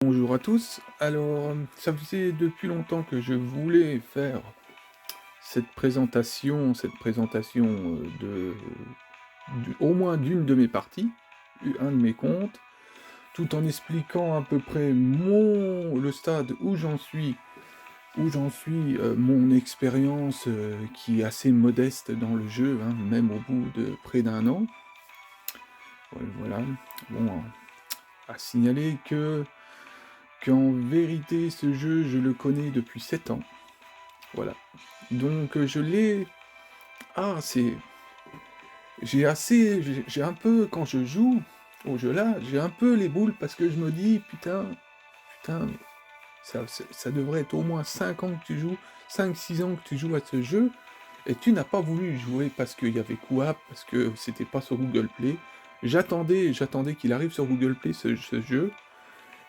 Bonjour à tous. Alors, ça faisait depuis longtemps que je voulais faire cette présentation, au moins d'une de mes parties, un de mes comptes, tout en expliquant à peu près le stade où j'en suis, mon expérience, qui est assez modeste dans le jeu, hein, même au bout de près d'un an. Voilà. Bon, à signaler qu'en vérité, ce jeu, je le connais depuis 7 ans. Voilà. Donc je l'ai. Ah, c'est. J'ai un peu, quand je joue au jeu là, j'ai un peu les boules parce que je me dis, putain, putain, ça devrait être au moins 5 ans que tu joues, 5 6 ans que tu joues à ce jeu, et tu n'as pas voulu y jouer parce qu'il y avait Coop, parce que c'était pas sur Google Play. J'attendais qu'il arrive sur Google Play ce jeu,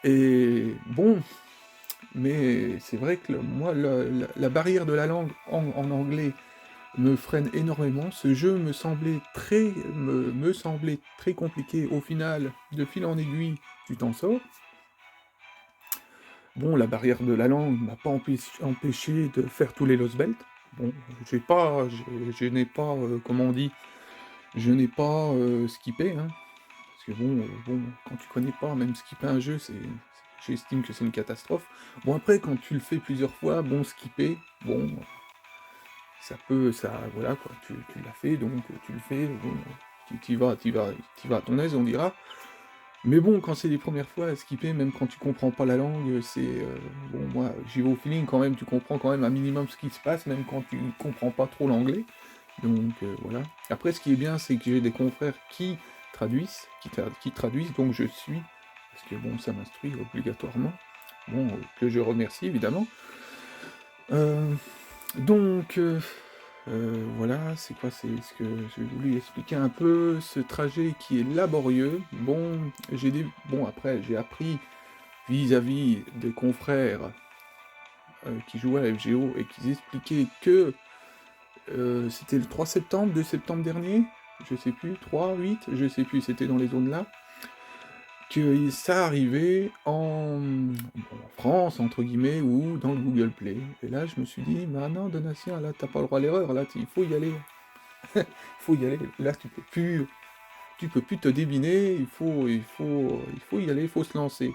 et bon, mais c'est vrai que moi, la barrière de la langue en anglais me freine énormément. Ce jeu me semblait très compliqué. Au final, de fil en aiguille, tu t'en sors. Bon, la barrière de la langue m'a pas empêché de faire tous les Lost Belt. Bon, je n'ai pas, comment on dit, je n'ai pas skippé, hein, parce que bon, quand tu connais pas, même skipper un jeu, j'estime que c'est une catastrophe. Bon, après, quand tu le fais plusieurs fois, bon, skipper, bon, voilà quoi, tu l'as fait, donc tu le fais, bon, tu vas à ton aise, on dira. Mais bon, quand c'est les premières fois à skipper, même quand tu comprends pas la langue, bon, moi, j'y vais au feeling quand même, tu comprends quand même un minimum ce qui se passe, même quand tu comprends pas trop l'anglais. Donc voilà. Après, ce qui est bien, c'est que j'ai des confrères qui traduisent, donc je suis, parce que bon, ça m'instruit obligatoirement, bon, que je remercie évidemment. Euh, donc, voilà, c'est quoi? C'est ce que j'ai voulu expliquer un peu, ce trajet qui est laborieux. Bon, après, j'ai appris vis-à-vis des confrères qui jouaient à FGO et qui expliquaient que c'était le 3 septembre, 2 septembre dernier, je sais plus, 3, 8, je sais plus, c'était dans les zones là, que ça arrivait en France, entre guillemets, ou dans le Google Play. Et là, je me suis dit, bah non, Donatien, là, t'as pas le droit à l'erreur, là, il faut y aller. Il faut y aller. Là, tu peux plus te débiner, il faut y aller, il faut se lancer.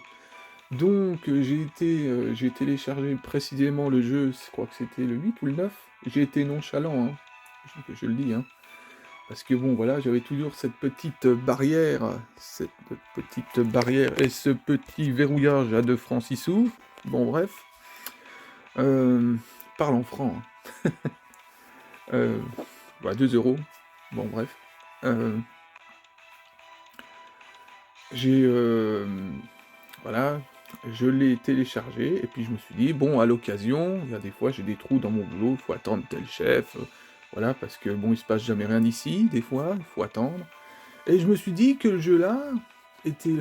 Donc, j'ai téléchargé précisément le jeu, je crois que c'était le 8 ou le 9. J'ai été nonchalant, hein, je le dis, hein. Parce que bon, voilà, j'avais toujours cette petite barrière et ce petit verrouillage à 2 francs 6 sous. Bon, bref. Euh, Parle en francs, hein. Euh, 2 euros. Bon, bref. Euh, j'ai. Voilà, je l'ai téléchargé, et puis je me suis dit, bon, à l'occasion, il y a des fois, j'ai des trous dans mon boulot, il faut attendre tel chef. Voilà, parce que bon, il se passe jamais rien ici, des fois, il faut attendre. Et je me suis dit que le jeu là,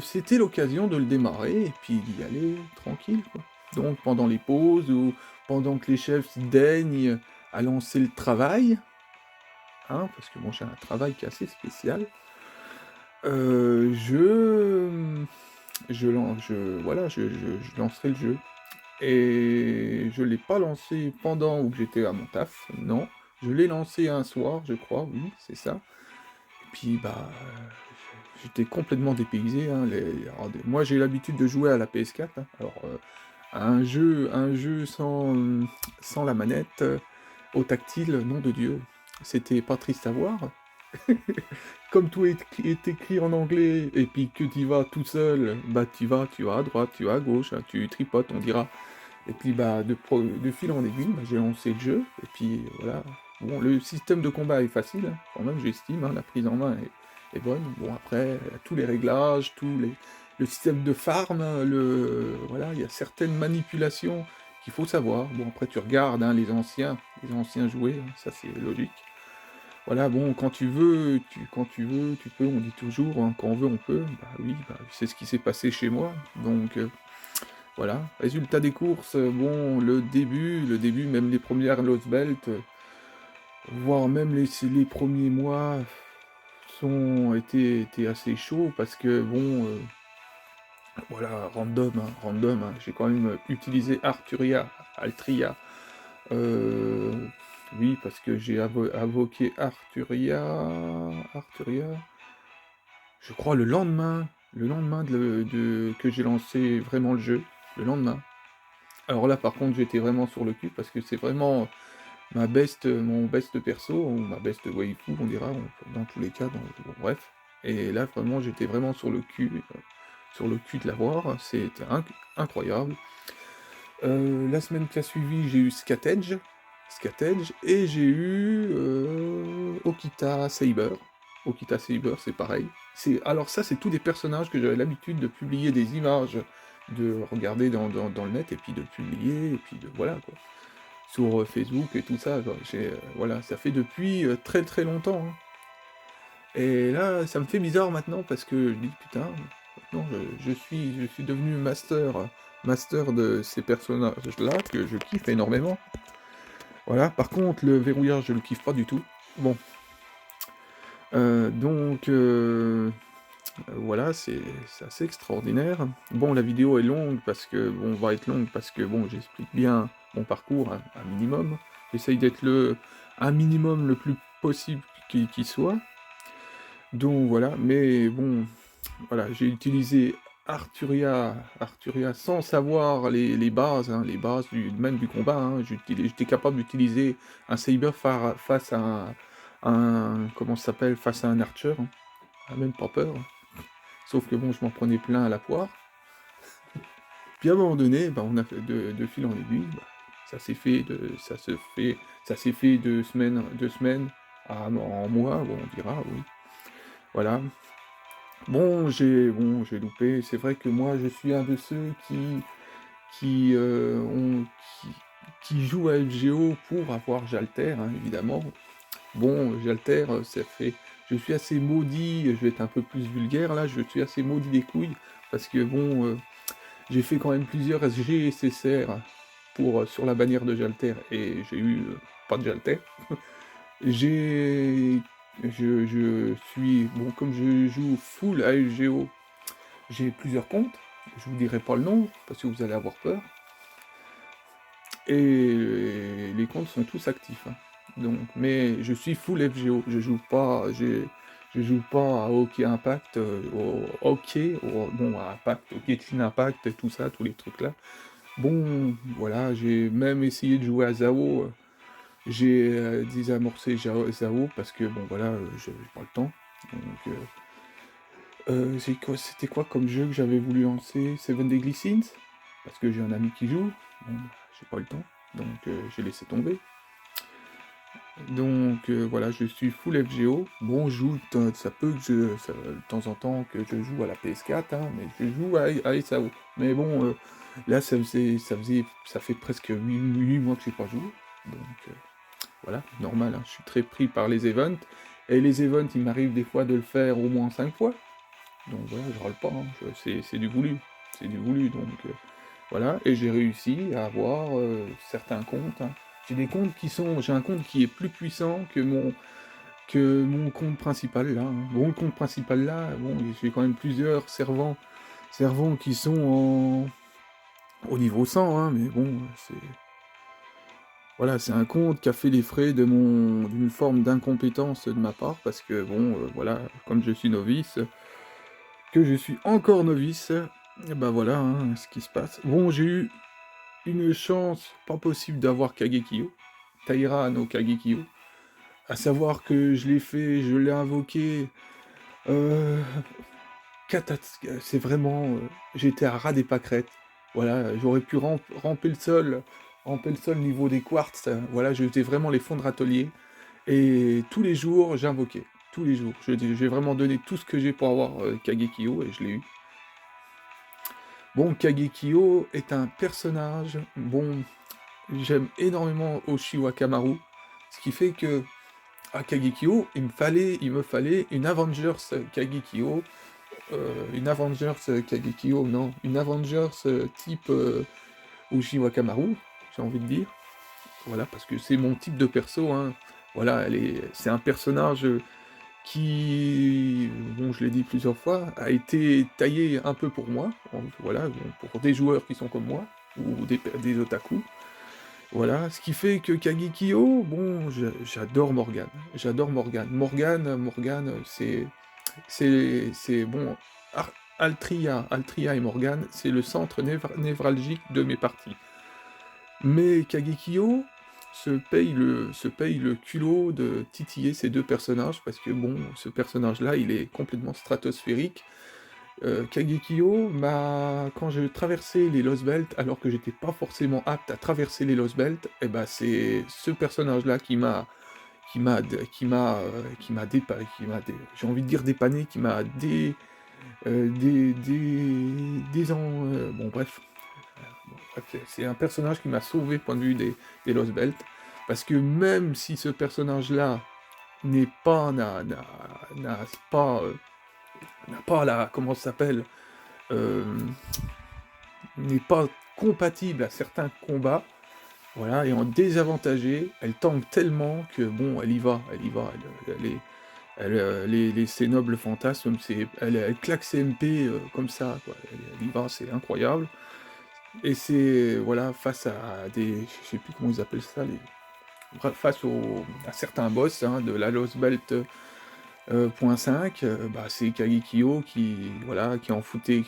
c'était l'occasion de le démarrer, et puis d'y aller tranquille, quoi. Donc pendant les pauses, ou pendant que les chefs daignent à lancer le travail, hein, parce que bon, j'ai un travail qui est assez spécial, euh, je, je lancerai le jeu. Et je l'ai pas lancé pendant où j'étais à mon taf, non. Je l'ai lancé un soir, je crois, oui, c'est ça. Et puis, bah, j'étais complètement dépaysé, hein. Moi, j'ai l'habitude de jouer à la PS4, hein. Alors, un jeu sans la manette, au tactile, nom de Dieu, c'était pas triste à voir. Comme tout est écrit en anglais, et puis que tu vas tout seul, bah tu vas à droite, tu vas à gauche, hein, tu tripotes, on dira. Et puis bah de fil en aiguille, bah, j'ai lancé le jeu, et puis voilà. Bon, le système de combat est facile, hein, quand même, j'estime, hein, la prise en main est bonne. Bon, après, tous les réglages, le système de farm, hein, voilà, il y a certaines manipulations qu'il faut savoir. Bon, après, tu regardes, hein, les anciens jouer, hein, ça c'est logique. Voilà, bon, quand tu veux, tu peux, on dit toujours, hein, quand on veut, on peut. Bah oui, bah, c'est ce qui s'est passé chez moi. Donc voilà. Résultat des courses, bon, le début, même les premières Lost Belt, voire même les premiers mois étaient assez chauds parce que bon, Voilà, random, hein, random, hein. J'ai quand même utilisé Altria. Euh, oui, parce que j'ai invoqué Arturia, je crois le lendemain que j'ai lancé vraiment le jeu, le lendemain. Alors là, par contre, j'étais vraiment sur le cul, parce que c'est vraiment mon best perso, ou ma best waifu, on dira, dans tous les cas, bon, bref. Et là, vraiment, j'étais vraiment sur le cul de l'avoir, c'était incroyable. La semaine qui a suivi, j'ai eu Scatedge, et j'ai eu Okita Saber. Okita Saber, c'est pareil. Alors ça, c'est tous des personnages que j'avais l'habitude de publier des images, de regarder dans le net, et puis de publier, et puis de voilà, quoi. Sur Facebook et tout ça, quoi. Voilà, ça fait depuis très très longtemps, hein. Et là, ça me fait bizarre maintenant, parce que je dis, putain, maintenant je suis devenu master de ces personnages-là, que je kiffe énormément. Voilà, par contre, le verrouillage, je le kiffe pas du tout. Bon, donc, voilà, c'est assez extraordinaire. Bon, la vidéo est longue, va être longue, parce que, bon, j'explique bien mon parcours, un minimum. J'essaye d'être un minimum le plus possible qui soit. Donc, voilà, mais bon, voilà, j'ai utilisé Arturia sans savoir les bases, hein, les bases même du combat, hein. J'étais capable d'utiliser un Saber face à comment ça s'appelle, face à un Archer, hein. Ah, même pas peur. Sauf que bon, je m'en prenais plein à la poire. Puis à un moment donné, bah, on a fait de fil en aiguille, bah, ça s'est fait de semaines en mois, bon, on dira, oui. Voilà. Bon, j'ai loupé. C'est vrai que moi, je suis un de ceux qui, euh, ont- qui, qui jouent à FGO pour avoir Jalter, hein, évidemment. Bon, Jalter, ça fait. Je suis assez maudit, je vais être un peu plus vulgaire là, je suis assez maudit des couilles, parce que bon, j'ai fait quand même plusieurs SGSSR sur la bannière de Jalter, et j'ai eu pas de Jalter. J'ai. Je suis. Bon, comme je joue full AFGO, j'ai plusieurs comptes, je vous dirai pas le nom, parce que vous allez avoir peur. Et les comptes sont tous actifs, hein. Donc, mais je suis full FGO, je joue pas à Hockey Impact, au hockey, bon, à Impact, au Genshin Impact, et tout ça, tous les trucs là. Bon, voilà, j'ai même essayé de jouer à ZAO, j'ai désamorcé ZAO, parce que bon, voilà, j'ai pas le temps. Donc, c'était quoi comme jeu que j'avais voulu lancer? Seven Deadly Sins? Parce que j'ai un ami qui joue. Bon, bah, j'ai pas le temps, donc j'ai laissé tomber. Donc voilà, je suis full FGO. Bon, ça peut que de temps en temps que je joue à la PS4, hein, mais je joue à SAO. Mais bon, là, ça fait presque 8 mois que j'ai pas joué. Donc voilà, normal, hein, je suis très pris par les events. Et les events, il m'arrive des fois de le faire au moins 5 fois. Donc voilà, je râle pas, hein, c'est du voulu. C'est du voulu, donc voilà. Et j'ai réussi à avoir certains comptes, hein. J'ai un compte qui est plus puissant que mon compte principal là, hein. Bon, le compte principal là, bon, j'ai quand même plusieurs servants qui sont au niveau 100, hein, mais bon, voilà, c'est un compte qui a fait les frais d'une forme d'incompétence de ma part, parce que bon, voilà, comme je suis novice, que je suis encore novice, et ben voilà, hein, ce qui se passe. Bon, j'ai eu une chance pas possible d'avoir Kagekyo, Taira no Kagekyo, à savoir que je l'ai invoqué, euh, c'est vraiment, j'étais à ras des pâquerettes, voilà, j'aurais pu ramper le sol niveau des quartz, voilà, je faisais vraiment les fonds de râtelier, et tous les jours, j'invoquais, tous les jours, j'ai vraiment donné tout ce que j'ai pour avoir Kagekyo, et je l'ai eu. Bon, Kagekyo est un personnage, bon, j'aime énormément Oshi Wakamaru, ce qui fait que à Kagekyo, il me fallait une Avengers Kagekyo, une Avengers type Oshi Wakamaru, j'ai envie de dire, voilà, parce que c'est mon type de perso, hein. Voilà, c'est un personnage qui, bon, je l'ai dit plusieurs fois, a été taillé un peu pour moi, voilà, bon, pour des joueurs qui sont comme moi, ou des otaku. Voilà, ce qui fait que Kagekyo, bon, j'adore Morgane. J'adore Morgane. Morgane, c'est bon, Altria et Morgane, c'est le centre névralgique de mes parties. Mais Kagekyo se paye le culot de titiller ces deux personnages, parce que bon, ce personnage-là, il est complètement stratosphérique. Kagekyo, quand je traversais les Lost Belt, alors que j'étais pas forcément apte à traverser les Lost Belt, et ben c'est ce personnage-là j'ai envie de dire dépanné, qui m'a bon bref, c'est un personnage qui m'a sauvé point de vue des Lost Belt, parce que même si ce personnage-là n'est pas, n'a pas, n'a pas la, comment ça s'appelle, euh, n'est pas compatible à certains combats, voilà, et en désavantagé, elle tank tellement que bon, elle y va, ses nobles fantasmes, elle claque ses MP comme ça, quoi. Elle y va, c'est incroyable. Et c'est, voilà, face à des, je sais plus comment ils appellent ça, à certains boss hein, de la Lost Belt point 5, bah, c'est Kagekyo voilà, qui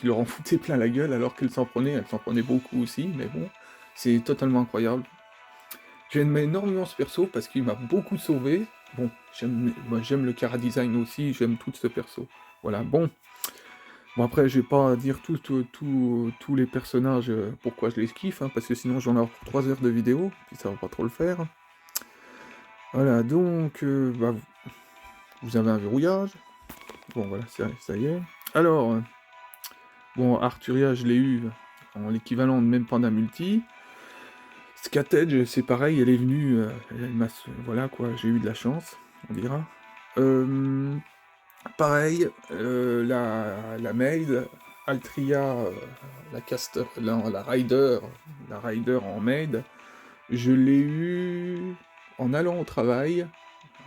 leur en foutait plein la gueule alors qu'elle s'en prenait beaucoup aussi, mais bon, c'est totalement incroyable. J'aime énormément ce perso parce qu'il m'a beaucoup sauvé. Bon, j'aime le Chara Design aussi, j'aime tout ce perso. Voilà, bon. Bon après, je vais pas dire tous les personnages, pourquoi je les kiffe, hein, parce que sinon j'en ai pour 3 heures de vidéo, puis ça va pas trop le faire. Voilà, donc, bah, vous avez un verrouillage. Bon voilà, ça y est. Alors, bon, Arturia, je l'ai eu en l'équivalent de même Panda Multi. Scatedge, c'est pareil, elle est venue, voilà quoi, j'ai eu de la chance, on dira. Pareil, la maid, Altria, la rider en maid, je l'ai eu en allant au travail.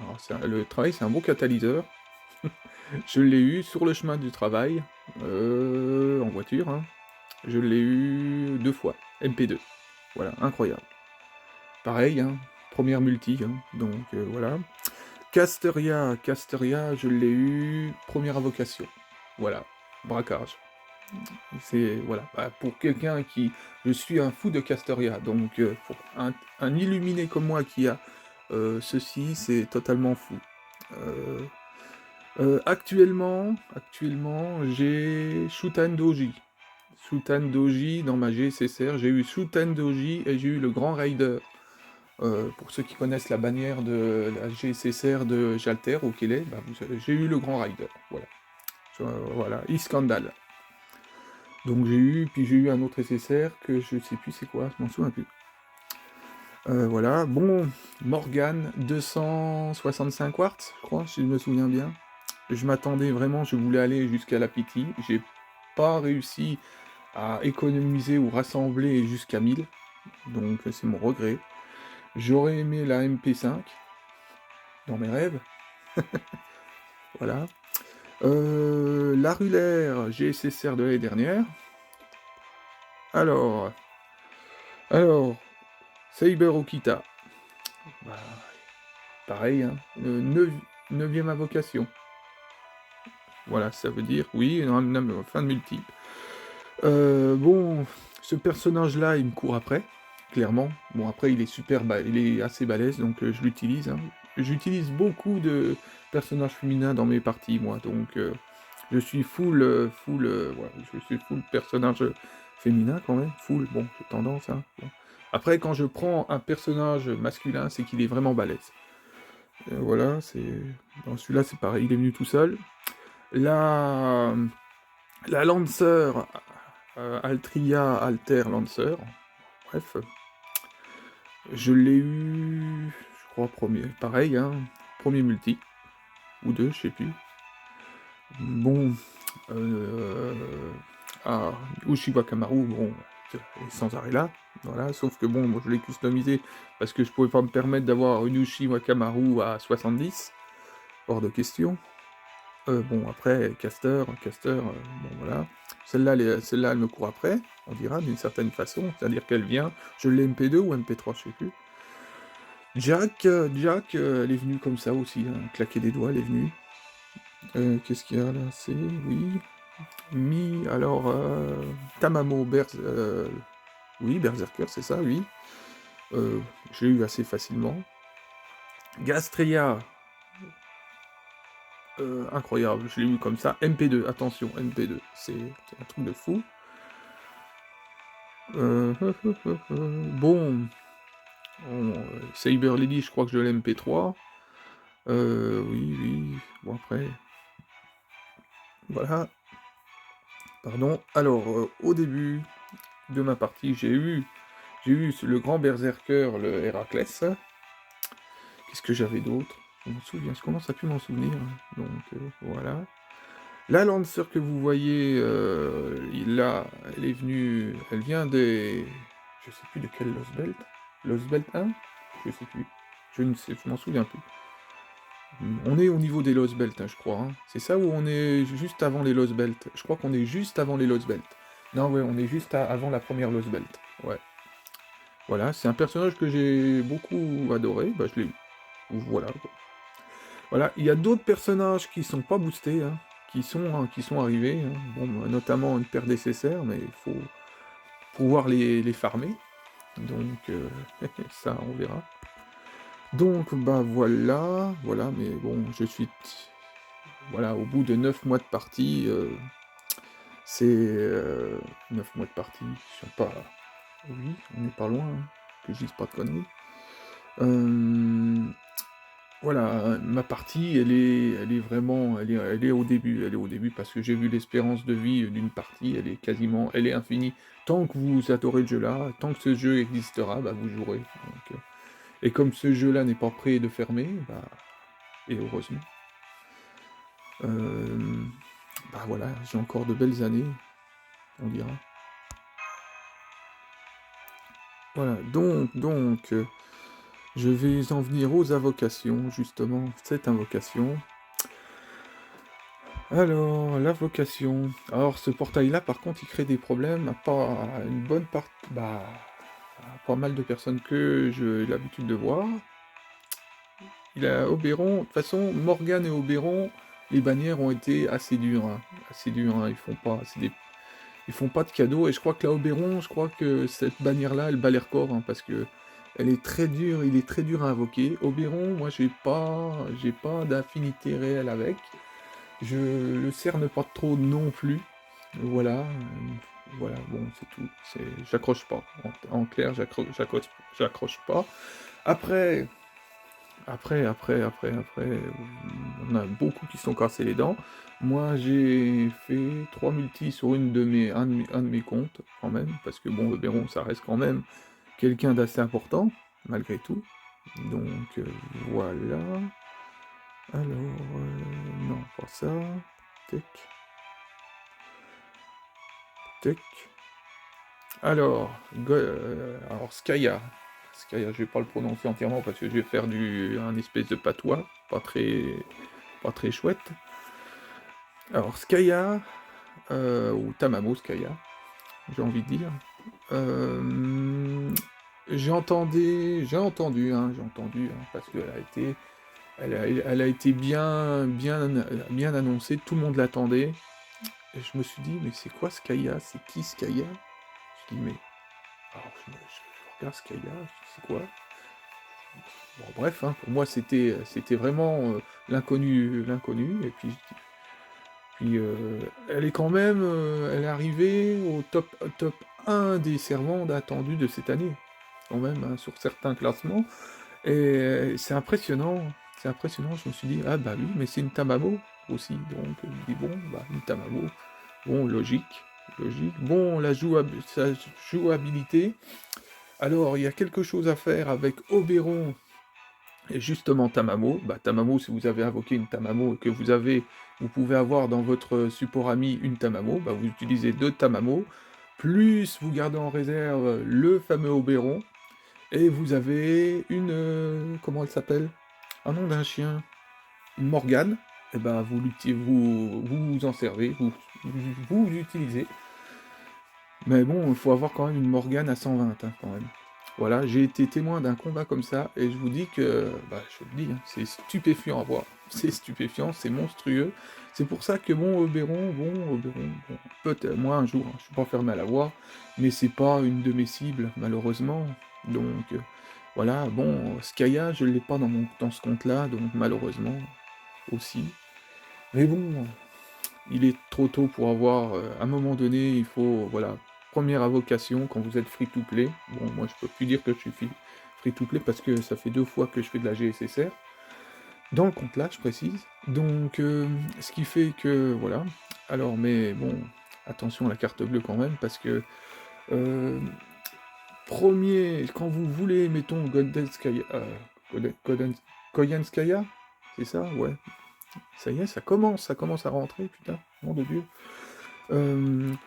Alors, le travail, c'est un bon catalyseur. Je l'ai eu sur le chemin du travail, en voiture, hein. Je l'ai eu 2 fois, MP2. Voilà, incroyable. Pareil, hein, première multi, hein, donc voilà. Casteria, je l'ai eu, première invocation. Voilà, braquage. C'est, voilà, bah, pour quelqu'un qui... Je suis un fou de Casteria, donc pour un illuminé comme moi qui a ceci, c'est totalement fou. Actuellement, j'ai Shutan Doji. Shutan Doji dans ma GSSR, j'ai eu Shutan Doji et j'ai eu le Grand Raider. Pour ceux qui connaissent la bannière de la GSSR de Jalter, au Kelly, bah, j'ai eu le Grand Rider, voilà. Voilà, Iskandal. Donc puis j'ai eu un autre SSR que je sais plus c'est quoi, je m'en souviens plus. Voilà, bon, Morgane, 265 watts, je crois, si je me souviens bien. Je m'attendais vraiment, je voulais aller jusqu'à la Pity, j'ai pas réussi à économiser ou rassembler jusqu'à 1000, donc c'est mon regret. J'aurais aimé la MP5, dans mes rêves. Voilà. La Rulaire, GSSR de l'année dernière. Alors, Saber Okita. Bah, pareil, hein, 9e invocation. Voilà, ça veut dire, oui, fin de multi. Bon, ce personnage-là, il me court après, clairement. Bon, après, il est assez balèze, donc je l'utilise. Hein. J'utilise beaucoup de personnages féminins dans mes parties, moi, donc je suis full, voilà, je suis full personnage féminin quand même, full, bon, j'ai tendance, hein. Bon. Après, quand je prends un personnage masculin, c'est qu'il est vraiment balèze. Voilà, dans celui-là, c'est pareil, il est venu tout seul. La Lancer, Altria Alter Lancer, bref, je l'ai eu, je crois, pareil, hein, premier multi, ou 2, je sais plus. Bon, Uchiwa Kamaru, bon, elle est sans arrêt là, voilà, sauf que bon, moi je l'ai customisé parce que je pouvais pas me permettre d'avoir une Uchiwa Kamaru à 70, hors de question. Bon après caster, bon voilà. Celle-là, elle me court après, on dira d'une certaine façon, c'est-à-dire qu'elle vient, je l'ai MP2 ou MP3, je sais plus. Jack, elle est venue comme ça aussi, hein, claquer des doigts, elle est venue. Qu'est-ce qu'il y a là? C'est oui, alors, Tamamo, oui, Berserker, c'est ça, oui. Je l'ai eu assez facilement. Gastria, incroyable, je l'ai eu comme ça. MP2, attention, MP2, c'est un truc de fou. Bon, Saber Lily, je crois que je l'ai MP3. Oui, bon après, voilà. Pardon. Alors, au début de ma partie, j'ai eu le grand berserker, le Héraclès. Qu'est-ce que j'avais d'autre? Je m'en souviens, je commence à plus m'en souvenir. Donc, voilà. La Lancer que vous voyez, là, elle est venue, elle vient des... Je sais plus de quel Lost Belt. Lost Belt 1? Je sais plus. Je m'en souviens plus. On est au niveau des Lost Belt, hein, je crois. Hein. C'est ça où on est juste avant les Lost Belt. Je crois qu'on est juste avant les Lost Belt. Non, ouais, on est juste avant la première Lost Belt. Ouais. Voilà, c'est un personnage que j'ai beaucoup adoré. Bah, je l'ai eu. Voilà. Voilà, il y a d'autres personnages qui sont pas boostés, hein, qui sont arrivés. Hein. Bon, notamment une paire DCSR, mais il faut pouvoir les farmer. Donc, ça, on verra. Donc, bah voilà, mais bon, je suis... Voilà, au bout de 9 mois de partie, c'est... 9 mois de partie, je sais pas... Oui, on n'est pas loin, hein, que je dise pas de conneries. Voilà, ma partie, elle est vraiment... Elle est au début, parce que j'ai vu l'espérance de vie d'une partie, elle est infinie. Tant que vous adorez le jeu-là, tant que ce jeu existera, bah vous jouerez. Donc, et comme ce jeu-là n'est pas prêt de fermer, bah... Et heureusement. Bah voilà, j'ai encore de belles années, on dira. Voilà, donc, je vais en venir aux invocations, justement, cette invocation. Alors, l'invocation. Alors, ce portail-là, par contre, il crée des problèmes à une bonne partie, bah, à pas mal de personnes que j'ai l'habitude de voir. Il a Oberon, de toute façon, Morgane et Oberon, les bannières ont été assez dures, hein, ils font pas de cadeaux, et je crois que la Oberon, je crois que cette bannière-là, elle bat les records, hein, parce que elle est très dure, il est très dur à invoquer. Oberon, moi, j'ai pas d'affinité réelle avec. Je le cerne pas trop non plus. Voilà, voilà, bon, c'est tout. J'accroche pas. En clair, j'accroche pas. Après, on a beaucoup qui se sont cassés les dents. Moi, j'ai fait 3 multis sur un de mes comptes, quand même, parce que bon, Oberon, ça reste quand même quelqu'un d'assez important, malgré tout. Donc, voilà. Alors, non, pas ça. Tac. Tac. Alors Skaya. Skaya, je vais pas le prononcer entièrement parce que je vais faire un espèce de patois, pas très chouette. Alors Skaya, ou Tamamo Skaya, j'ai envie de dire. J'ai entendu, hein, parce qu'elle a été, elle a été bien annoncée, tout le monde l'attendait. Et je me suis dit, mais c'est quoi Skaya? C'est qui Skaya? Je dis, mais... Alors, je regarde Skaya, c'est quoi? Bon, bref, hein, pour moi, c'était vraiment l'inconnu, et puis elle est quand même, elle est arrivée au top 1 des servantes attendues de cette année, quand même, hein, sur certains classements, et c'est impressionnant, je me suis dit, ah bah oui, mais c'est une Tamamo aussi, donc je dis, bon, bah, une Tamamo, bon, logique, bon, sa jouabilité, alors, il y a quelque chose à faire avec Oberon et justement Tamamo. Bah, Tamamo, si vous avez invoqué une Tamamo et que vous pouvez avoir dans votre support ami une Tamamo, bah, vous utilisez 2 Tamamo, plus vous gardez en réserve le fameux Oberon, et vous avez une... comment elle s'appelle? Un nom d'un chien. Une Morgane. et ben vous en servez, vous l'utilisez. Mais bon, il faut avoir quand même une Morgane à 120, hein, quand même. Voilà, j'ai été témoin d'un combat comme ça, et je vous dis que, bah, je le dis, hein, c'est stupéfiant à voir. C'est stupéfiant, c'est monstrueux. C'est pour ça que Oberon, bon, peut-être, moi un jour, hein, je suis pas fermé à l'avoir, mais c'est pas une de mes cibles, malheureusement. Donc, voilà, bon, Skaya, je l'ai pas dans ce compte-là, donc malheureusement, aussi. Mais bon, il est trop tôt pour avoir, à un moment donné, il faut, voilà, première avocation quand vous êtes free-to-play. Bon, moi je peux plus dire que je suis free-to-play parce que ça fait 2 fois que je fais de la GSSR, dans le compte là, je précise. Donc, ce qui fait que, voilà. Alors, mais bon, attention à la carte bleue quand même, parce que, euh, quand vous voulez, mettons, Goldenskaya, Koyanskaya, c'est ça, ouais. Ça y est, ça commence à rentrer, putain, nom de Dieu.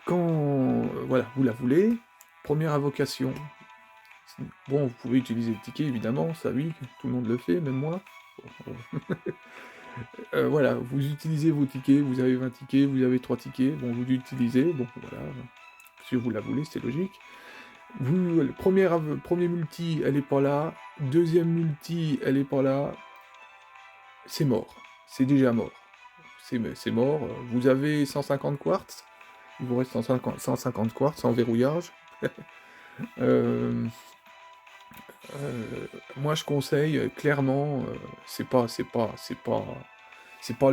Quand voilà, vous la voulez, première invocation. Bon, vous pouvez utiliser le ticket, évidemment, ça oui, tout le monde le fait, même moi. Bon, voilà, vous utilisez vos tickets, vous avez 20 tickets, vous avez 3 tickets, bon, vous utilisez, bon, voilà, si vous la voulez, c'est logique. Vous, premier multi, elle est pas là, deuxième multi, elle est pas là, c'est mort, c'est déjà mort. C'est mort, vous avez 150 quartz, il vous reste 150 quartz sans verrouillage. Euh, moi, je conseille clairement, c'est pas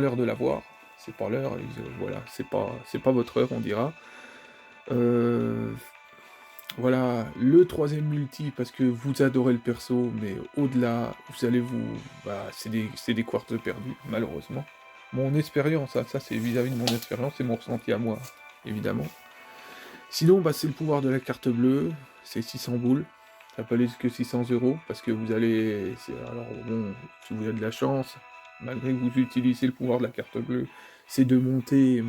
l'heure de l'avoir. C'est pas l'heure. Voilà, c'est pas votre heure, on dira. Euh, voilà, le troisième multi parce que vous adorez le perso, mais au-delà, vous allez bah, c'est des quartz perdus, malheureusement. Mon expérience, ça c'est vis-à-vis de mon expérience, c'est mon ressenti à moi, évidemment. Sinon, bah, c'est le pouvoir de la carte bleue, c'est 600 boules. Ça peut aller jusque 600 € parce que vous allez. Alors, bon, si vous avez de la chance, malgré que vous utilisez le pouvoir de la carte bleue, c'est de monter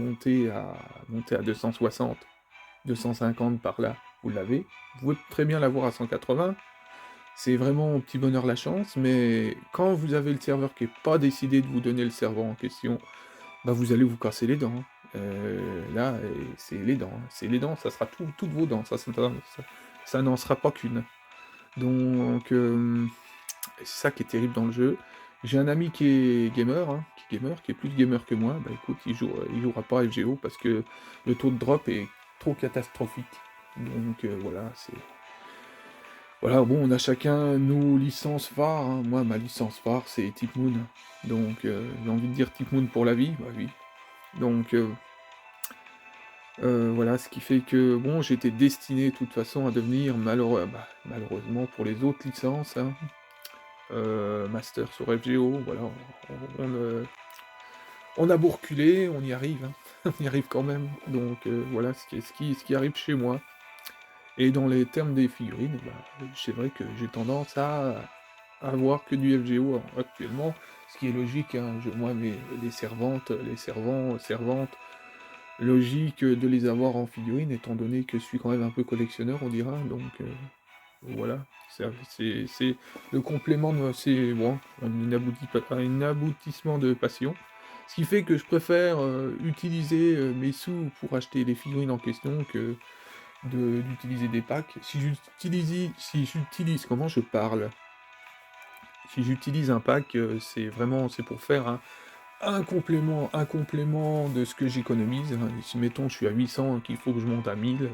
à 260, 250 par là, vous l'avez. Vous pouvez très bien l'avoir à 180. C'est vraiment au petit bonheur la chance, mais quand vous avez le serveur qui n'est pas décidé de vous donner le serveur en question, bah vous allez vous casser les dents, hein. Là, c'est les dents, hein. C'est les dents, ça sera toutes vos dents, ça n'en sera pas qu'une. Donc, c'est ça qui est terrible dans le jeu. J'ai un ami qui est gamer, hein, qui est plus gamer que moi. Bah écoute, il jouera pas à FGO parce que le taux de drop est trop catastrophique. Donc voilà, voilà, bon, on a chacun nos licences phares, hein. Moi, ma licence phare, c'est Tipmoon. Donc, j'ai envie de dire Tipmoon pour la vie, bah oui. Donc, voilà, ce qui fait que, bon, j'étais destiné de toute façon à devenir, malheureusement pour les autres licences, hein, master sur FGO, voilà, on a beau reculer, on y arrive, hein. On y arrive quand même. Donc, voilà ce qui arrive chez moi. Et dans les termes des figurines, bah, c'est vrai que j'ai tendance à avoir que du FGO actuellement, ce qui est logique, hein. Moi, les servantes, logique de les avoir en figurine, étant donné que je suis quand même un peu collectionneur, on dira, donc voilà, c'est le complément, c'est bon, un aboutissement de passion, ce qui fait que je préfère utiliser mes sous pour acheter les figurines en question que d'utiliser des packs. Comment je parle? Si j'utilise un pack, c'est pour faire un complément de ce que j'économise, hein. Si mettons je suis à 800 et qu'il faut que je monte à 1000,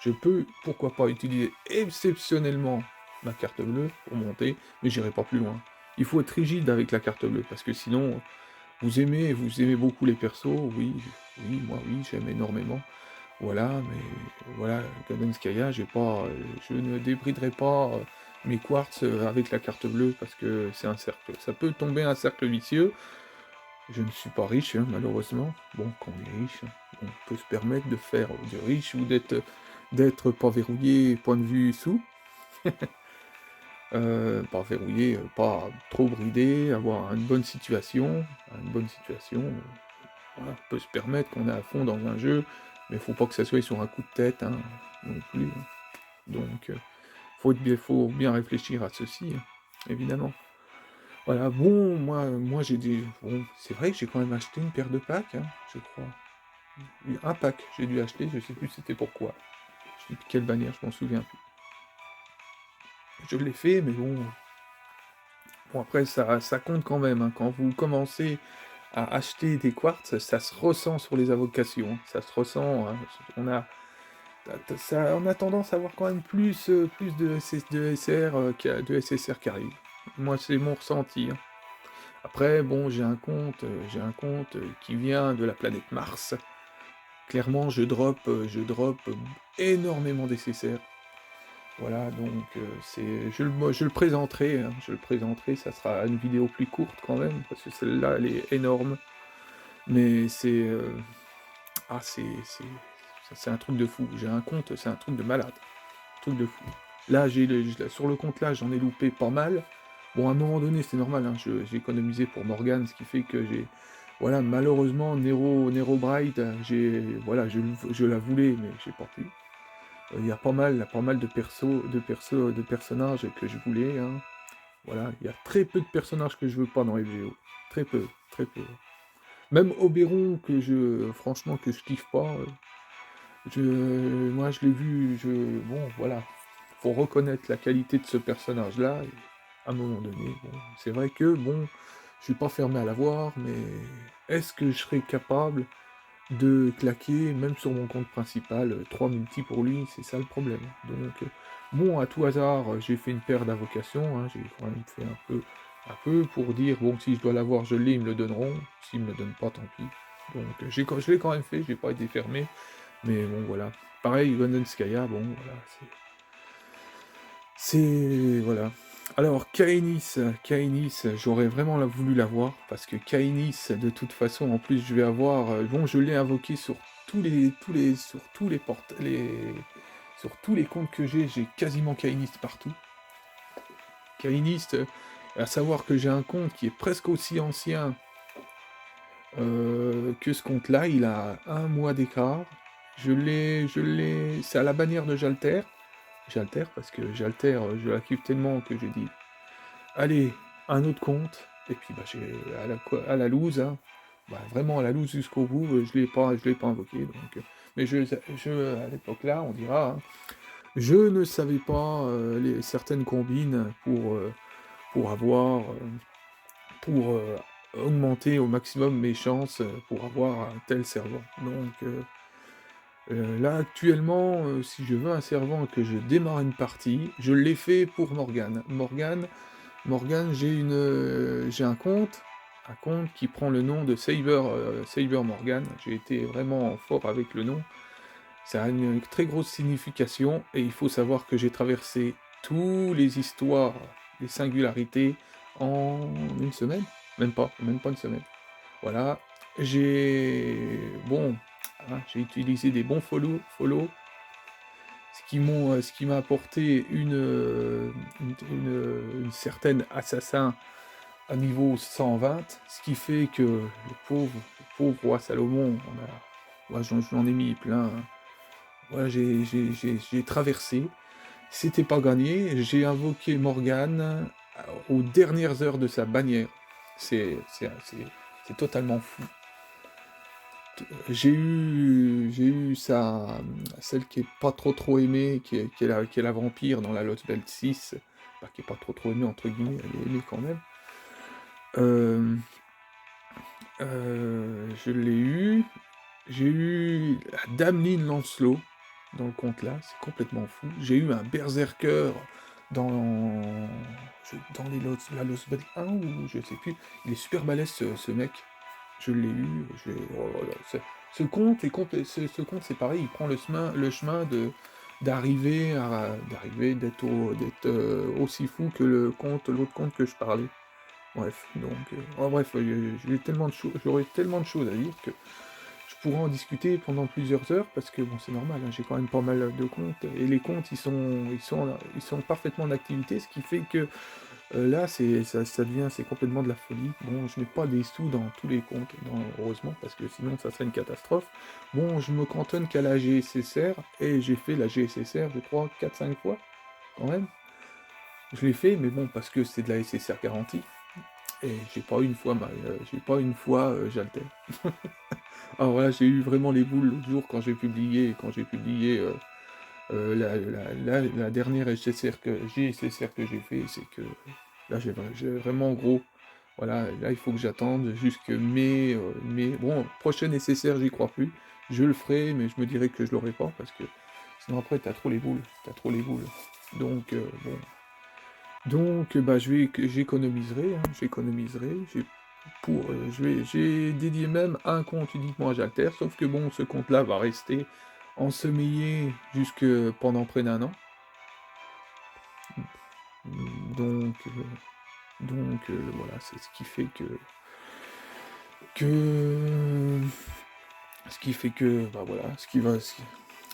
je peux, pourquoi pas, utiliser exceptionnellement ma carte bleue pour monter, mais j'irai pas plus loin. Il faut être rigide avec la carte bleue, parce que sinon, vous aimez beaucoup les persos, oui, oui, moi oui, j'aime énormément. Voilà, mais voilà, Gadenskaya, je ne débriderai pas mes quartz avec la carte bleue parce que c'est un cercle. Ça peut tomber un cercle vicieux. Je ne suis pas riche, hein, malheureusement. Bon, quand on est riche, on peut se permettre de faire de riche ou d'être pas verrouillé, point de vue sous. Pas verrouillé, pas trop bridé, avoir une bonne situation. Une bonne situation, voilà, on peut se permettre qu'on est à fond dans un jeu, mais faut pas que ça soit sur un coup de tête, hein, non plus, hein. Donc, faut bien réfléchir à ceci, hein, évidemment. Voilà, bon, moi j'ai des... Bon, c'est vrai que j'ai quand même acheté une paire de packs, hein, je crois. Oui, un pack, j'ai dû acheter, je sais plus c'était pourquoi. Je sais plus quelle bannière, je m'en souviens plus. Je l'ai fait, mais bon... Bon, après, ça compte quand même, hein. Quand vous commencez à acheter des quartz, ça se ressent sur les avocations, hein. Ça se ressent, hein. On a, on a tendance à avoir quand même plus de, de SR, de SSR qui arrive. Moi, c'est mon ressenti, hein. Après, bon, j'ai un compte qui vient de la planète Mars. Clairement, je drop énormément d'SSR. Voilà, donc je le présenterai, hein, je le présenterai, ça sera une vidéo plus courte quand même, parce que celle-là, elle est énorme, mais c'est un truc de fou. J'ai un compte, c'est un truc de malade, un truc de fou. Là, sur le compte là, j'en ai loupé pas mal. Bon, à un moment donné, c'est normal, hein, j'ai économisé pour Morgane, ce qui fait que voilà, malheureusement, Nero Bright, voilà, je la voulais, mais j'ai pas pu. Il y a pas mal de personnages que je voulais, hein. Voilà, il y a très peu de personnages que je veux pas dans FGO. Très peu, très peu. Même Oberon, franchement, que je kiffe pas. Moi, je l'ai vu, bon, voilà. Faut reconnaître la qualité de ce personnage-là. Et à un moment donné, bon, c'est vrai que, bon, je suis pas fermé à l'avoir, mais est-ce que je serais capable de claquer, même sur mon compte principal, 3 multi pour lui, c'est ça le problème. Donc, bon, à tout hasard, j'ai fait une paire d'invocations, hein, j'ai quand même fait un peu pour dire, bon, si je dois l'avoir, je l'ai, ils me le donneront, s'ils me le donnent pas, tant pis. Donc, je l'ai quand même fait, j'ai pas été fermé, mais bon, voilà. Pareil, Golden Skya, bon, voilà, voilà. Alors, Kaenis, j'aurais vraiment voulu l'avoir, parce que Kaenis, de toute façon, en plus, je vais avoir... bon, je l'ai invoqué sur sur tous les sur tous les comptes que j'ai quasiment Kaenis partout. Kaenis, à savoir que j'ai un compte qui est presque aussi ancien que ce compte-là, il a un mois d'écart. C'est à la bannière de J'altère, parce que J'altère, je la kiffe tellement que j'ai dit, allez, un autre compte, et puis bah, j'ai à la loose, hein, bah, vraiment à la loose jusqu'au bout, je l'ai pas invoqué, donc, mais à l'époque là, on dira, hein, je ne savais pas certaines combines pour avoir, pour augmenter au maximum mes chances pour avoir un tel servant. Donc là actuellement, si je veux un servant et que je démarre une partie, je l'ai fait pour Morgane. Morgane, j'ai un compte qui prend le nom de Saber Morgane. J'ai été vraiment fort avec le nom. Ça a une très grosse signification, et il faut savoir que j'ai traversé tous les histoires, les singularités, en une semaine. Même pas une semaine. Voilà. Bon, hein, j'ai utilisé des bons ce qui m'a apporté une certaine assassin à niveau 120, ce qui fait que le pauvre roi Salomon, moi j'en ai mis plein, hein. Voilà, j'ai traversé, c'était pas gagné, j'ai invoqué Morgane aux dernières heures de sa bannière. C'est totalement fou. J'ai eu celle qui est pas trop aimée, qui est la vampire dans la Lost Belt 6, bah, qui est pas trop aimée, entre guillemets, elle est aimée quand même. Je l'ai eu. J'ai eu la Dameline Lancelot dans le compte là, c'est complètement fou. J'ai eu un Berserker dans, dans la Lost Belt 1 ou je sais plus. Il est super balèze ce mec. Je l'ai eu. Oh là là, ce compte c'est pareil, il prend le chemin d'être aussi fou que l'autre compte que je parlais. Bref, donc, j'aurais tellement de choses à dire que je pourrais en discuter pendant plusieurs heures, parce que bon, c'est normal, hein, j'ai quand même pas mal de comptes, et les comptes, ils sont parfaitement en activité, ce qui fait que là, c'est complètement de la folie. Bon, je mets pas des sous dans tous les comptes, non, heureusement, parce que sinon, ça serait une catastrophe. Bon, je me cantonne qu'à la GSSR, et j'ai fait la GSSR, je crois, 4-5 fois, quand même. Je l'ai fait, mais bon, parce que c'est de la SSR garantie. et j'ai pas une fois, j'altère. Alors voilà, j'ai eu vraiment les boules l'autre jour quand j'ai publié, la dernière GSSR que j'ai fait, c'est que là, j'ai vraiment gros, voilà, là, il faut que j'attende jusque mai. Bon, prochaine SSR, j'y crois plus. Je le ferai, mais je me dirais que je l'aurai pas parce que sinon après, t'as trop les boules, t'as trop les boules. Donc, bon. Donc, bah, j'économiserai, hein, j'ai dédié même un compte uniquement à Jalter, sauf que bon, ce compte-là va rester ensommeillé jusque pendant près d'un an. Donc, voilà, c'est ce qui fait que, bah voilà,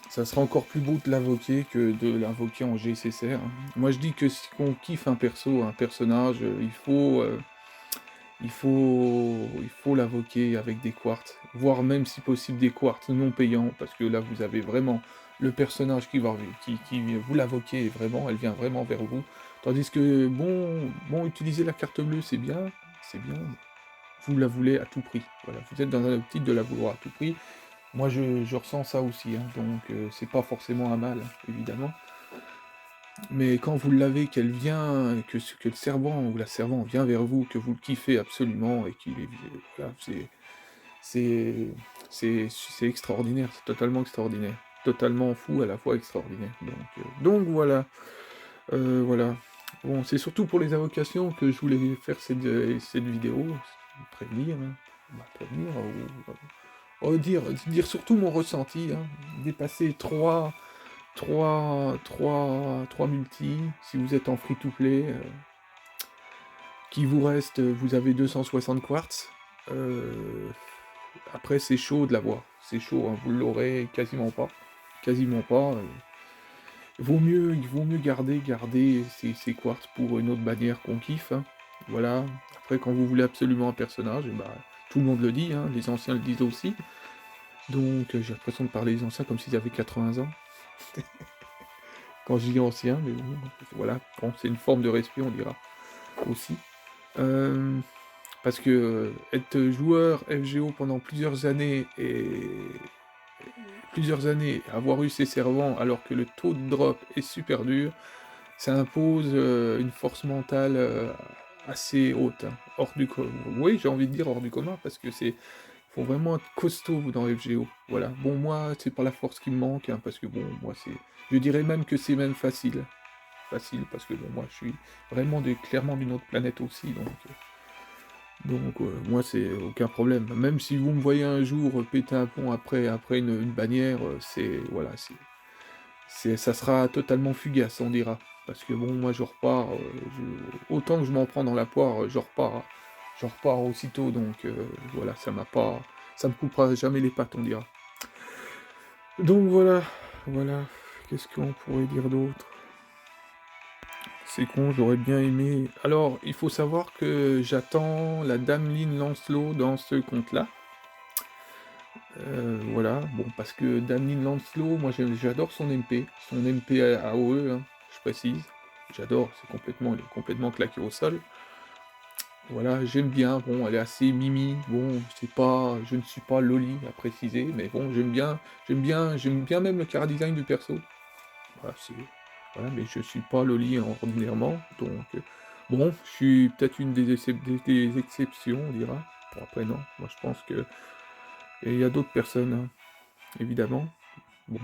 ça sera encore plus beau de l'invoquer que de l'invoquer en GCSR, hein. Moi, je dis que si on kiffe un perso, un personnage, il faut l'invoquer avec des quartz, voire même si possible des quartz non payants, parce que là vous avez vraiment le personnage qui vous l'invoquez vraiment, elle vient vraiment vers vous. Tandis que bon, utiliser la carte bleue c'est bien, vous la voulez à tout prix. Voilà, vous êtes dans un optique de la vouloir à tout prix. Moi je ressens ça aussi, hein, donc c'est pas forcément un mal, hein, évidemment. Mais quand vous l'avez, qu'elle vient, que le servant ou la servante vient vers vous, que vous le kiffez absolument et qu'il est, voilà, c'est, c'est extraordinaire, c'est totalement extraordinaire, totalement fou à la fois extraordinaire. Donc voilà, voilà. Bon, c'est surtout pour les invocations que je voulais faire cette vidéo, prévenir, hein, bah, prévenir, dire surtout mon ressenti, hein, dépasser trois multis, si vous êtes en free-to-play, qui vous reste, vous avez 260 quartz, après c'est chaud de l'avoir, c'est chaud, hein, vous l'aurez quasiment pas, il vaut mieux garder ces quartz pour une autre bannière qu'on kiffe, hein, voilà. Après quand vous voulez absolument un personnage, et bah, tout le monde le dit, hein, les anciens le disent aussi, donc j'ai l'impression de parler des anciens comme s'ils avaient 80 ans. Quand je dis ancien, mais bon, voilà, bon, c'est une forme de respect, on dira, aussi. Euh, Parce que être joueur FGO pendant plusieurs années, avoir eu ses servants alors que le taux de drop est super dur, ça impose une force mentale assez haute, hein, hors du commun. Oui, j'ai envie de dire hors du commun, parce que faut vraiment être costaud dans FGO. Voilà. Bon, moi, c'est pas la force qui me manque, hein, parce que bon, moi, je dirais même que c'est même facile, parce que bon, moi, je suis vraiment clairement d'une autre planète aussi, moi, c'est aucun problème. Même si vous me voyez un jour péter un pont après une bannière, voilà, ça sera totalement fugace, on dira. Parce que bon, moi, je repars, autant que je m'en prends dans la poire, je repars aussitôt, donc voilà, ça me coupera jamais les pattes, on dira. Donc voilà, qu'est-ce qu'on pourrait dire d'autre? C'est con, j'aurais bien aimé. Alors, il faut savoir que j'attends la Dame Lynn Lancelot dans ce compte-là. Voilà, bon, parce que Dame Lynn Lancelot, moi j'adore son MP AOE, hein, je précise. J'adore, il est complètement claqué au sol. Voilà, j'aime bien, bon, elle est assez mimi, bon, je ne suis pas Loli à préciser, mais bon, j'aime bien même le chara design du perso. Voilà, mais je suis pas Loli ordinairement, donc bon, je suis peut-être une des exceptions, on dira. Bon, après non, moi je pense que il y a d'autres personnes, hein, évidemment. Bon,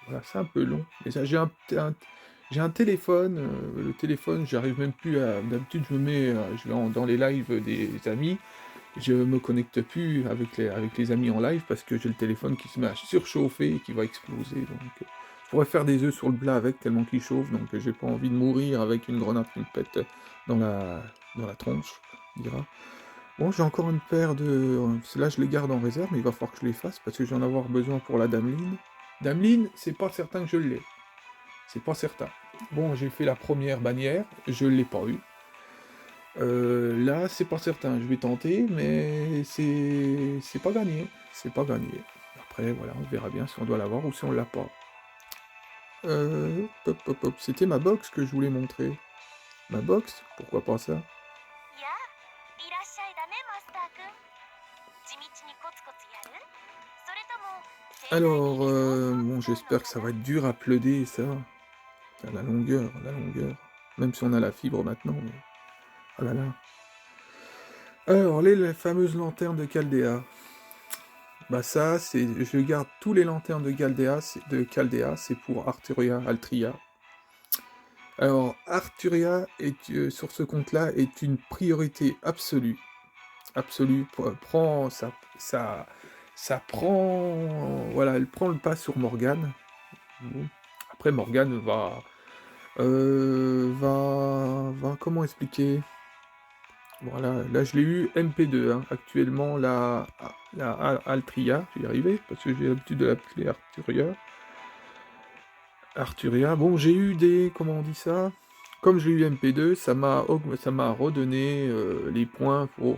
voilà, c'est un peu long. Mais ça, j'ai un téléphone, le téléphone, j'arrive même plus à, d'habitude je vais dans les lives des amis, je me connecte plus avec les amis en live parce que j'ai le téléphone qui se met à surchauffer et qui va exploser, donc je pourrais faire des œufs sur le plat avec tellement qu'il chauffe, donc j'ai pas envie de mourir avec une grenade qui me pète dans la tronche, on dira. Bon, j'ai encore une paire de... Là, je les garde en réserve, mais il va falloir que je les fasse parce que je vais en avoir besoin pour la Dameline. Dameline, c'est pas certain que je l'ai. C'est pas certain. Bon, j'ai fait la première bannière, je l'ai pas eu. Là, c'est pas certain, je vais tenter, mais c'est pas gagné. C'est pas gagné. Après, voilà, on verra bien si on doit l'avoir ou si on l'a pas. C'était ma box que je voulais montrer. Ma box? Pourquoi pas ça? Alors, bon, j'espère que ça va être dur à uploader ça. La longueur, la longueur. Même si on a la fibre maintenant, mais oh là là. Alors, les fameuses lanternes de Caldea. Bah ça, je garde tous les lanternes de Caldea, c'est pour Arturia, Altria. Alors, Arturia, sur ce compte-là, est une priorité absolue. Absolue. Ça prend... Voilà, elle prend le pas sur Morgane. Bon. Après, Morgane va... Comment expliquer? Voilà, là je l'ai eu MP2, hein. Actuellement la Altria, j'y arrivé, parce que j'ai l'habitude de l'appeler Arturia. Arturia, bon j'ai eu comment on dit ça? Comme j'ai eu MP2, ça m'a redonné les points pour,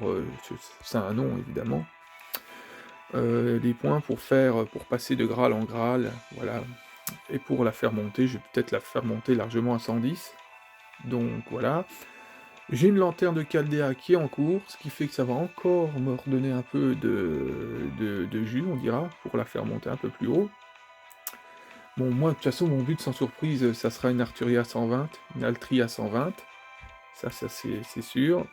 c'est un nom évidemment, les points pour passer de Graal en Graal, voilà. Et pour la faire monter, je vais peut-être la faire monter largement à 110. Donc voilà. J'ai une lanterne de Caldea qui est en cours, ce qui fait que ça va encore me redonner un peu de jus, on dira, pour la faire monter un peu plus haut. Bon, moi, de toute façon, mon but, sans surprise, ça sera une Arturia 120, une Altria 120. Ça c'est sûr.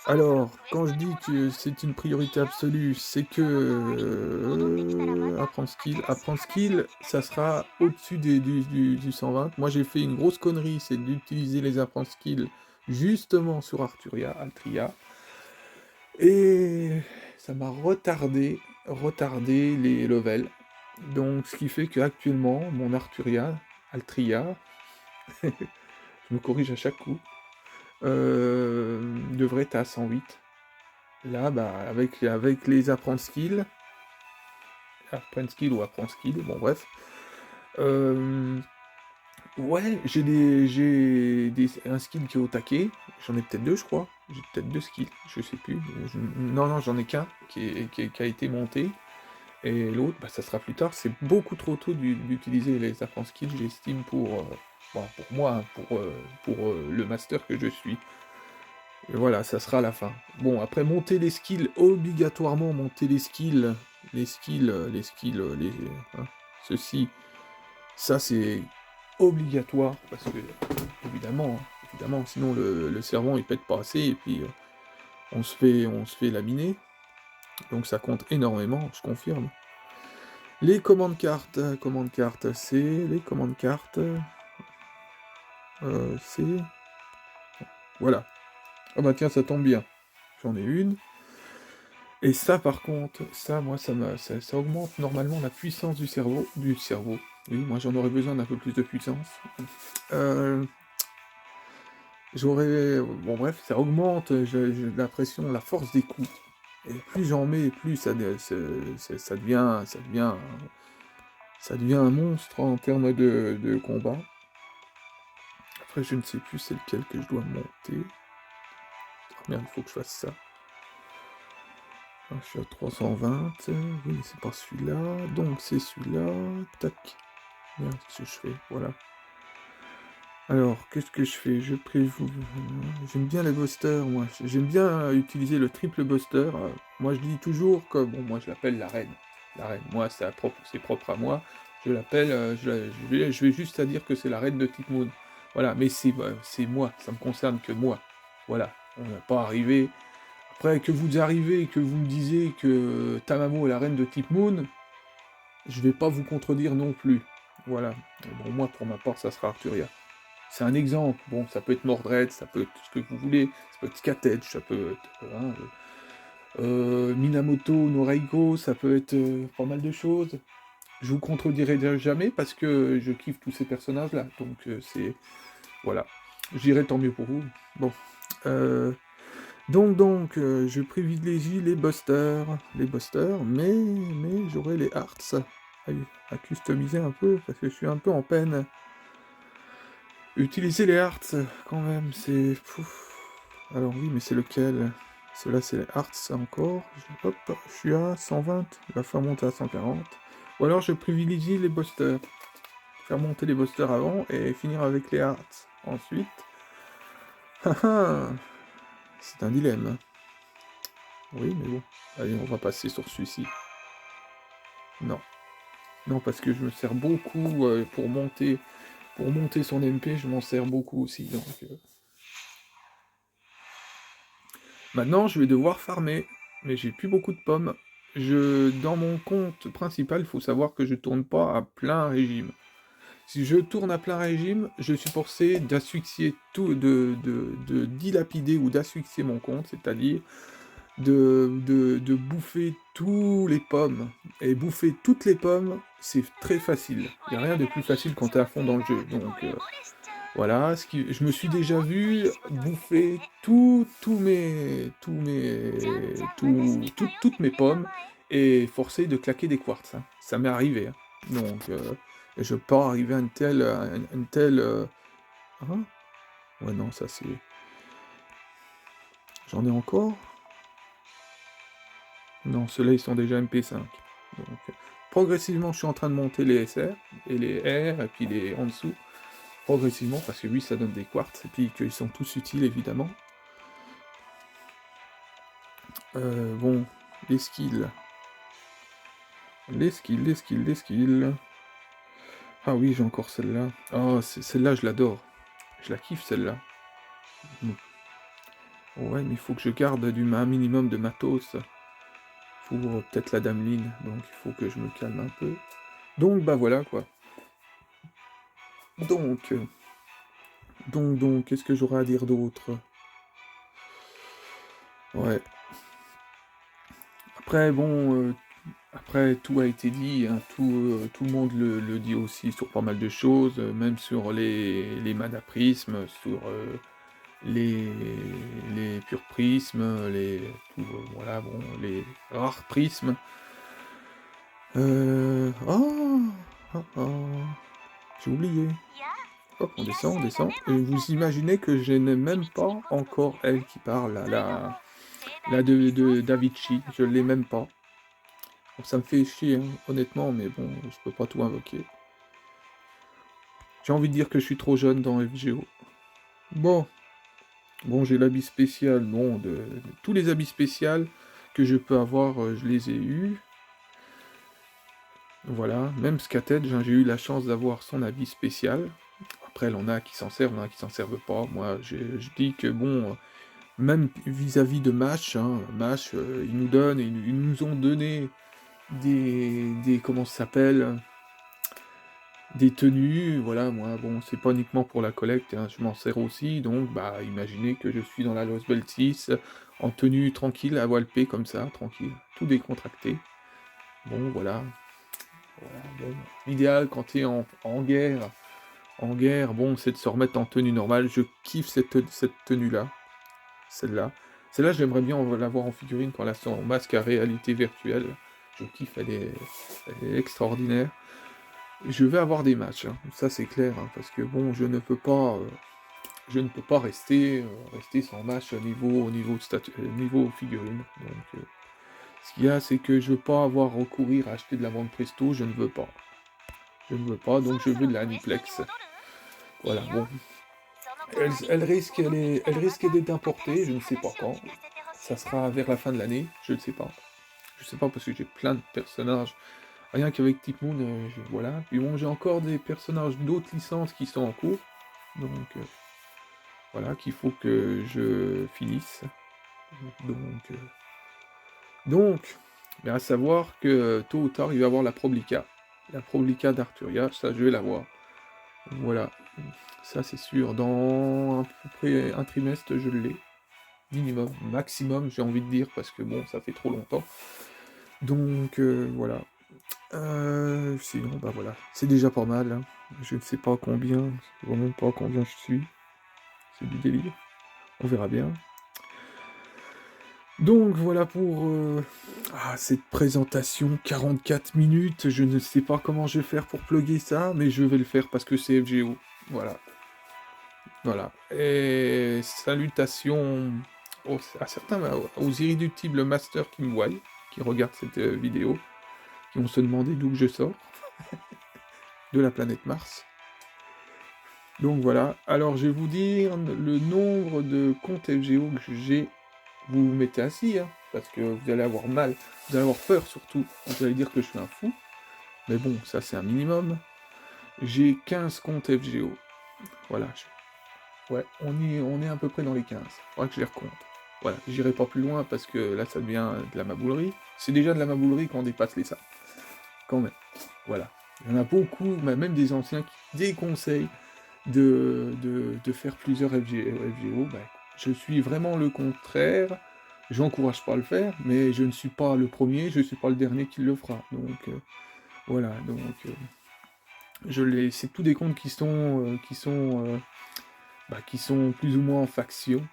Alors, quand je dis que c'est une priorité absolue, c'est que apprendre skill, ça sera au-dessus du 120. Moi, j'ai fait une grosse connerie, c'est d'utiliser les apprendre skill justement sur Arturia, Altria, et ça m'a retardé les levels. Donc, ce qui fait qu'actuellement, mon Arturia, Altria, je me corrige à chaque coup, devrait être à 108. Là, bah, avec les apprendre skill ou apprendre skill, bon bref. Ouais, un skill qui est au taquet. J'en ai peut-être deux, je crois. J'ai peut-être deux skills, je sais plus. Non, j'en ai qu'un qui a été monté. Et l'autre, bah, ça sera plus tard. C'est beaucoup trop tôt d'utiliser les apprendre skills, j'estime, pour moi, hein, pour le master que je suis. Et voilà, ça sera à la fin. Bon, après, monter les skills, obligatoirement monter les skills, hein, ceci, ça c'est obligatoire, parce que, évidemment, sinon le servant il pète pas assez, et puis on se fait laminer, donc ça compte énormément, je confirme. Les commandes cartes, c'est les commandes cartes, c'est... Voilà. Ah bah tiens, ça tombe bien, j'en ai une. Et ça, par contre, moi, ça augmente normalement la puissance du cerveau. Oui, moi, j'en aurais besoin d'un peu plus de puissance. Bon, bref, ça augmente, j'ai l'impression, la force des coups. Et plus j'en mets, plus ça devient un monstre en termes de combat. Après, je ne sais plus c'est lequel que je dois monter. Oh merde, il faut que je fasse ça. Je suis à 320, oui, c'est pas celui-là, donc c'est celui-là, tac, merde, qu'est-ce que je fais, voilà. Alors, qu'est-ce que je fais? J'aime bien les busters, moi, j'aime bien utiliser le triple buster, moi je dis toujours que, bon, moi je l'appelle la reine, moi c'est propre à moi, je l'appelle, je vais juste à dire que c'est la reine de Type-Moon, voilà, mais c'est moi, ça me concerne que moi, voilà, on n'a pas arrivé. Après, que vous arrivez et que vous me disiez que Tamamo est la reine de Type-Moon, je vais pas vous contredire non plus. Voilà. Bon, moi, pour ma part, ça sera Arturia. C'est un exemple. Bon, ça peut être Mordred, ça peut être ce que vous voulez, ça peut être Skatech, ça peut être Minamoto, Noreiko, ça peut être pas mal de choses. Je vous contredirai jamais parce que je kiffe tous ces personnages-là. Donc, voilà. Je dirais tant mieux pour vous. Bon. Donc, je privilégie les busters, mais j'aurai les hearts à customiser un peu, parce que je suis un peu en peine. Utiliser les hearts, quand même, c'est... Alors oui, mais c'est lequel? Cela c'est les hearts encore. Hop, je suis à 120, la faire monter à 140. Ou alors je privilégie les busters. Faire monter les busters avant, et finir avec les hearts ensuite. Haha, c'est un dilemme. Oui, mais bon. Allez, on va passer sur celui-ci. Non. Non, parce que je me sers beaucoup pour monter son MP, je m'en sers beaucoup aussi. Donc, maintenant, je vais devoir farmer, mais j'ai plus beaucoup de pommes. Dans mon compte principal, il faut savoir que je tourne pas à plein régime. Si je tourne à plein régime, je suis forcé d'asphyxier tout, de dilapider ou d'asphyxier mon compte, c'est-à-dire de bouffer tous les pommes. Et bouffer toutes les pommes, c'est très facile. Il n'y a rien de plus facile quand tu es à fond dans le jeu. Donc voilà, je me suis déjà vu bouffer toutes mes pommes et forcer de claquer des quartz, hein. Ça m'est arrivé, hein. Donc, je peux pas arriver à une telle. Hein? Ouais, non, ça c'est. J'en ai encore? Non, ceux-là ils sont déjà MP5. Donc, progressivement, je suis en train de monter les SR et les R et puis les en dessous. Progressivement, parce que oui, ça donne des quartz et puis qu'ils sont tous utiles évidemment. Bon, les skills. Les skills. Ah oui, j'ai encore celle-là. Oh, celle-là, je l'adore. Je la kiffe, celle-là. Mm. Ouais, mais il faut que je garde un minimum de matos pour peut-être la dameline. Donc, il faut que je me calme un peu. Donc, bah voilà, quoi. Donc, qu'est-ce que j'aurais à dire d'autre? Ouais. Après, bon, après, tout a été dit, hein, tout le monde le dit aussi sur pas mal de choses, même sur les manaprismes, sur les, les purs prismes, voilà, bon, les rares prismes. Oh, oh, oh, j'ai oublié. Hop, on descend. Et vous imaginez que je n'ai même pas encore elle qui parle, la de Davichi, je l'ai même pas. Bon, ça me fait chier, hein, honnêtement, mais bon, je peux pas tout invoquer. J'ai envie de dire que je suis trop jeune dans FGO. Bon, j'ai l'habit spécial, bon, tous les habits spéciaux que je peux avoir, je les ai eus. Voilà, même Skated, j'ai eu la chance d'avoir son habit spécial. Après, il y en a qui s'en servent, il y en a qui s'en servent pas. Moi, je dis que bon, même vis-à-vis de Mash, hein, Mash, ils nous ont donné comment ça s'appelle, des tenues, voilà, moi, bon, c'est pas uniquement pour la collecte, hein, je m'en sers aussi, donc, bah, imaginez que je suis dans la Lost Belt 6, en tenue tranquille, à Walpé, comme ça, tranquille, tout décontracté. Bon, voilà. Voilà, bon. L'idéal, quand t'es en guerre, bon, c'est de se remettre en tenue normale, je kiffe cette tenue-là, celle-là. Celle-là, j'aimerais bien l'avoir en figurine quand elle a son masque à réalité virtuelle. Je kiffe, elle est extraordinaire. Je vais avoir des matchs, hein, ça c'est clair, hein, parce que bon, je ne peux pas rester sans match niveau figurine. Donc, ce qu'il y a, c'est que je veux pas avoir recourir à acheter de la vente presto, je ne veux pas. Je ne veux pas, donc je veux de la Aniplex. Voilà, bon. Elle risque d'être importée, je ne sais pas quand. Ça sera vers la fin de l'année, je ne sais pas. Je sais pas parce que j'ai plein de personnages. Rien qu'avec Tip Moon, voilà. Puis bon, j'ai encore des personnages d'autres licences qui sont en cours. Donc voilà, qu'il faut que je finisse. Donc, mais à savoir que tôt ou tard, il va y avoir la Problica. La Problica d'Arturia, ça je vais l'avoir. Voilà, ça c'est sûr. Dans à peu près un trimestre, je l'ai. Minimum, maximum, j'ai envie de dire, parce que bon, ça fait trop longtemps. Donc voilà. Sinon, bah voilà, c'est déjà pas mal, hein. Je ne sais pas combien, je vois même pas combien je suis. C'est du délire. On verra bien. Donc voilà pour cette présentation, 44 minutes. Je ne sais pas comment je vais faire pour plugger ça, mais je vais le faire parce que c'est FGO. Voilà. Voilà. Et salutations à certains, aux irréductibles masters qui me voient, qui regardent cette vidéo, qui vont se demander d'où je sors, de la planète Mars. Donc voilà. Alors je vais vous dire le nombre de comptes FGO que j'ai. Vous vous mettez assis, hein, parce que vous allez avoir mal, vous allez avoir peur surtout, vous allez dire que je suis un fou. Mais bon, ça c'est un minimum. J'ai 15 comptes FGO. Voilà. Ouais, on est à peu près dans les 15. Faudra que je les recompte. Voilà, j'irai pas plus loin parce que là ça devient de la maboulerie. C'est déjà de la maboulerie quand on dépasse les 100. Quand même. Voilà. Il y en a beaucoup, même des anciens qui déconseillent de faire plusieurs FGO. Ben, je suis vraiment le contraire. J'encourage pas à le faire, mais je ne suis pas le premier, je suis pas le dernier qui le fera. Donc voilà, donc c'est tous des comptes qui sont plus ou moins en faction.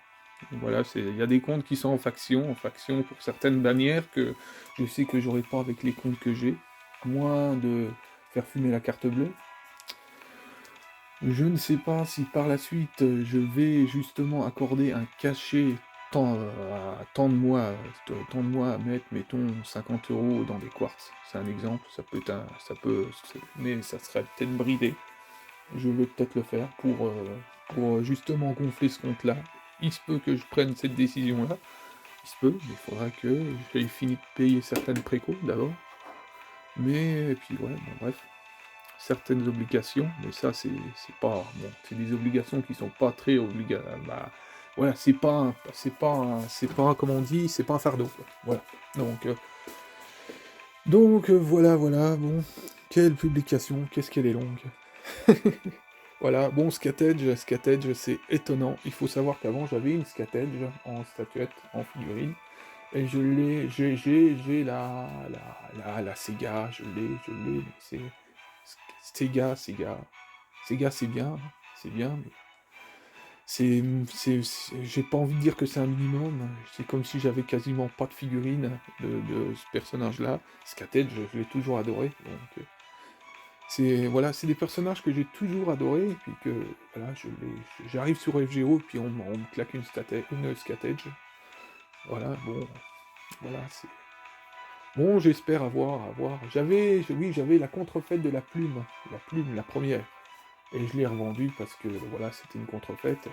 Voilà, il y a des comptes qui sont en faction pour certaines bannières que je sais que j'aurai pas avec les comptes que j'ai, à moins de faire fumer la carte bleue. Je ne sais pas si par la suite je vais justement accorder un cachet tant de mois à mettre, mettons 50 € dans des quartz. C'est un exemple, mais ça serait peut-être bridé. Je vais peut-être le faire pour justement gonfler ce compte-là. Il se peut que je prenne cette décision-là. Il se peut, mais il faudra que j'aie fini de payer certaines précaux d'abord. Mais, et puis ouais, bon, bref. Certaines obligations, mais ça, c'est pas. Bon, c'est des obligations qui sont pas très obligatoires. Bah, voilà, comment on dit, c'est pas un fardeau, quoi. Voilà. Voilà, bon. Quelle publication, qu'est-ce qu'elle est longue. Voilà, bon, Scatage, c'est étonnant. Il faut savoir qu'avant, j'avais une Scatage en statuette, en figurine, et j'ai la Sega, mais Sega, c'est bien, mais j'ai pas envie de dire que c'est un minimum. C'est comme si j'avais quasiment pas de figurine de ce personnage-là. Scatage, je l'ai toujours adoré, donc voilà, c'est des personnages que j'ai toujours adorés, et puis que voilà, j'arrive sur FGO, puis on me claque une Scatage. Voilà, bon, voilà, c'est. Bon, j'espère avoir. J'avais la contrefaite de la première. Et je l'ai revendue parce que voilà, c'était une contrefaite,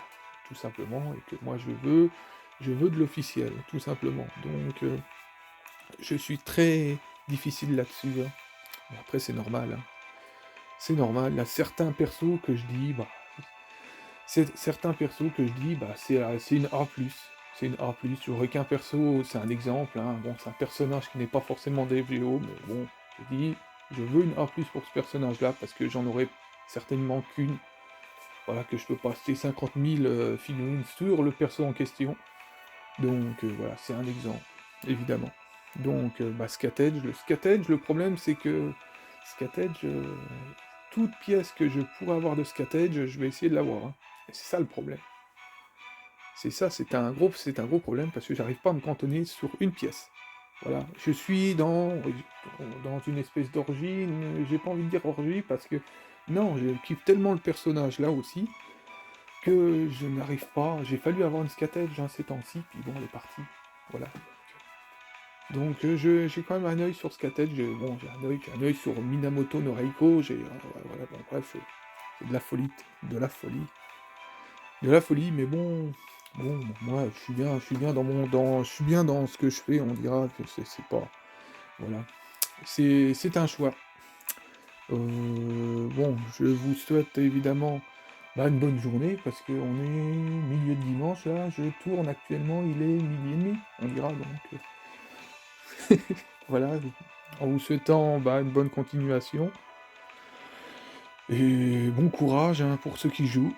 tout simplement, et que moi je veux de l'officiel, tout simplement. Donc je suis très difficile là-dessus, hein. Mais après c'est normal, hein. C'est normal. Il y a certains persos que je dis, c'est une A+. C'est une A+. J'aurais qu'un perso, c'est un exemple, hein. Bon, c'est un personnage qui n'est pas forcément des FGO, mais bon, je dis, je veux une A+, pour ce personnage-là, parce que j'en aurais certainement qu'une. Voilà, que je peux pas acheter 50 000 figurines sur le perso en question. Donc voilà, c'est un exemple, évidemment. Donc Scatage, le problème c'est que Scatage, toute pièce que je pourrais avoir de Scatage, je vais essayer de l'avoir, hein. Et c'est ça le problème. C'est un gros problème parce que j'arrive pas à me cantonner sur une pièce. Voilà, je suis dans une espèce d'orgie, j'ai pas envie de dire orgie parce que non, je kiffe tellement le personnage là aussi que je n'arrive pas. J'ai fallu avoir une Scatage ces temps-ci, puis bon, elle est partie. Voilà. Donc j'ai quand même un œil sur Scatage. Bon, j'ai un œil sur Minamoto no Reiko. Voilà, bon, bref, c'est de la folie, de la folie. Mais bon, moi, je suis bien je suis bien dans ce que je fais. On dira que c'est pas, voilà, c'est un choix. Bon, je vous souhaite évidemment une bonne journée, parce qu'on est milieu de dimanche, là, je tourne actuellement, il est 12h30, on dira, donc voilà, en vous souhaitant une bonne continuation, et bon courage, hein, pour ceux qui jouent.